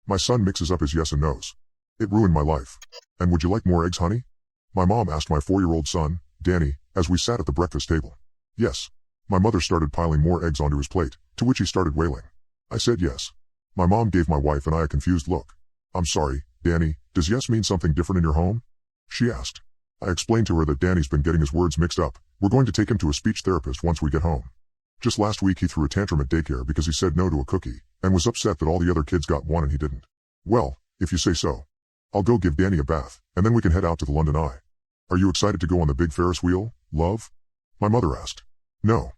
My son mixes up his yes and no's. It ruined my life. And would you like more eggs, honey? My mom asked my 4-year-old son, Danny, as we sat at the breakfast table. Yes. My mother started piling more eggs onto his plate, to which he started wailing. I said yes. My mom gave my wife and I a confused look. I'm sorry, Danny, does yes mean something different in your home? She asked. I explained to her that Danny's been getting his words mixed up. We're going to take him to a speech therapist once we get home. Just last week he threw a tantrum at daycare because he said no to a cookie, and was upset that all the other kids got one and he didn't. Well, if you say so. I'll go give Danny a bath, and then we can head out to the London Eye. Are you excited to go on the big Ferris wheel, love? My mother asked. No.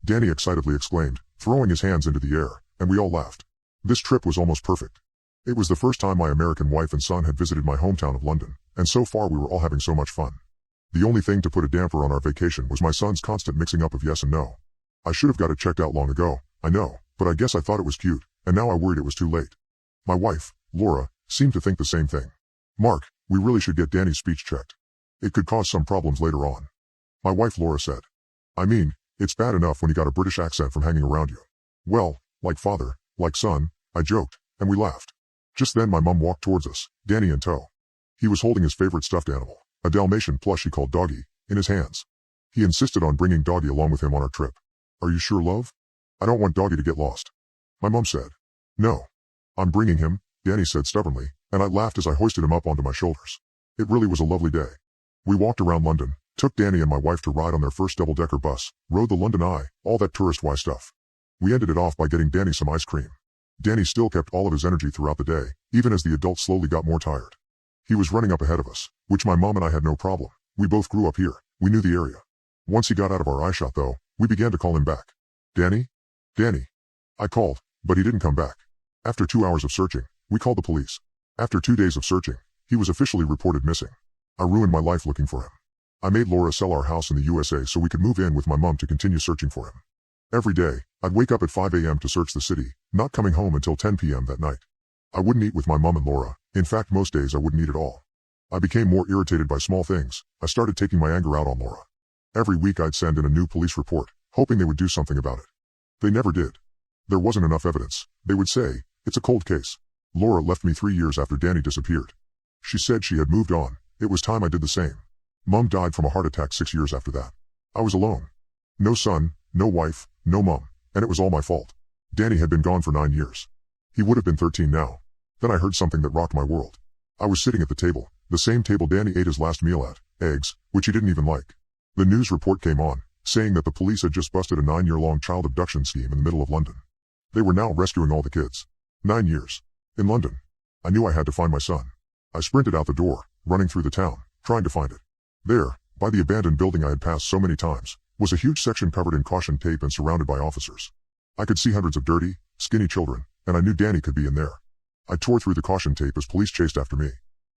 Danny excitedly exclaimed, throwing his hands into the air, and we all laughed. This trip was almost perfect. It was the first time my American wife and son had visited my hometown of London, and so far we were all having so much fun. The only thing to put a damper on our vacation was my son's constant mixing up of yes and no. I should have got it checked out long ago, I know, but I guess I thought it was cute, and now I worried it was too late. My wife, Laura, seemed to think the same thing. Mark, we really should get Danny's speech checked. It could cause some problems later on. My wife Laura said. I mean, it's bad enough when you got a British accent from hanging around you. Well, like father, like son, I joked, and we laughed. Just then my mum walked towards us, Danny in tow. He was holding his favorite stuffed animal, a Dalmatian plush he called Doggy, in his hands. He insisted on bringing Doggy along with him on our trip. Are you sure, love? I don't want Doggy to get lost. My mum said. No. I'm bringing him, Danny said stubbornly, and I laughed as I hoisted him up onto my shoulders. It really was a lovely day. We walked around London, took Danny and my wife to ride on their first double-decker bus, rode the London Eye, all that tourist-wise stuff. We ended it off by getting Danny some ice cream. Danny still kept all of his energy throughout the day, even as the adults slowly got more tired. He was running up ahead of us, which my mom and I had no problem. We both grew up here, we knew the area. Once he got out of our eye shot though, we began to call him back. Danny? Danny. I called, but he didn't come back. After 2 hours of searching, we called the police. After 2 days of searching, he was officially reported missing. I ruined my life looking for him. I made Laura sell our house in the USA so we could move in with my mom to continue searching for him. Every day, I'd wake up at 5 a.m. to search the city, not coming home until 10 p.m. that night. I wouldn't eat with my mom and Laura. In fact, most days I wouldn't eat at all. I became more irritated by small things. I started taking my anger out on Laura. Every week I'd send in a new police report, hoping they would do something about it. They never did. There wasn't enough evidence. They would say, it's a cold case. Laura left me 3 years after Danny disappeared. She said she had moved on. It was time I did the same. Mom died from a heart attack 6 years after that. I was alone. No son, no wife, no mom, and it was all my fault. Danny had been gone for 9 years. He would have been 13 now. Then I heard something that rocked my world. I was sitting at the table, the same table Danny ate his last meal at, eggs, which he didn't even like. The news report came on, saying that the police had just busted a 9-year-long child abduction scheme in the middle of London. They were now rescuing all the kids. 9 years. In London. I knew I had to find my son. I sprinted out the door, running through the town, trying to find it. There, by the abandoned building I had passed so many times, was a huge section covered in caution tape and surrounded by officers. I could see hundreds of dirty, skinny children, and I knew Danny could be in there. I tore through the caution tape as police chased after me.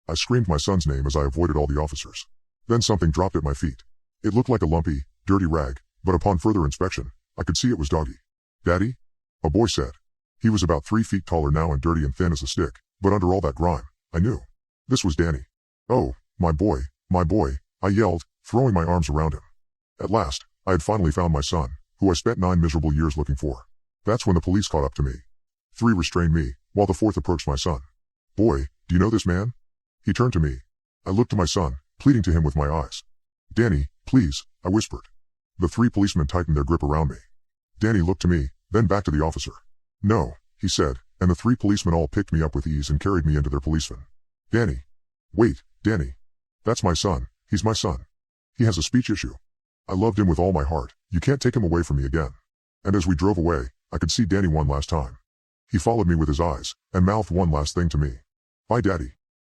I screamed my son's name as I avoided all the officers. Then something dropped at my feet. It looked like a lumpy, dirty rag, but upon further inspection, I could see it was Doggy. Daddy? A boy said. He was about 3 feet taller now and dirty and thin as a stick, but under all that grime, I knew. This was Danny. Oh, my boy, I yelled, throwing my arms around him. At last, I had finally found my son, who I spent 9 miserable years looking for. That's when the police caught up to me. 3 restrained me, while the 4th approached my son. Boy, do you know this man? He turned to me. I looked to my son, pleading to him with my eyes. Danny, please, I whispered. The 3 policemen tightened their grip around me. Danny looked to me, then back to the officer. No, he said, and the 3 policemen all picked me up with ease and carried me into their policevan. Danny. Wait, Danny. That's my son, he's my son. He has a speech issue. I loved him with all my heart, you can't take him away from me again. And as we drove away, I could see Danny one last time. He followed me with his eyes, and mouthed one last thing to me. Bye, Daddy.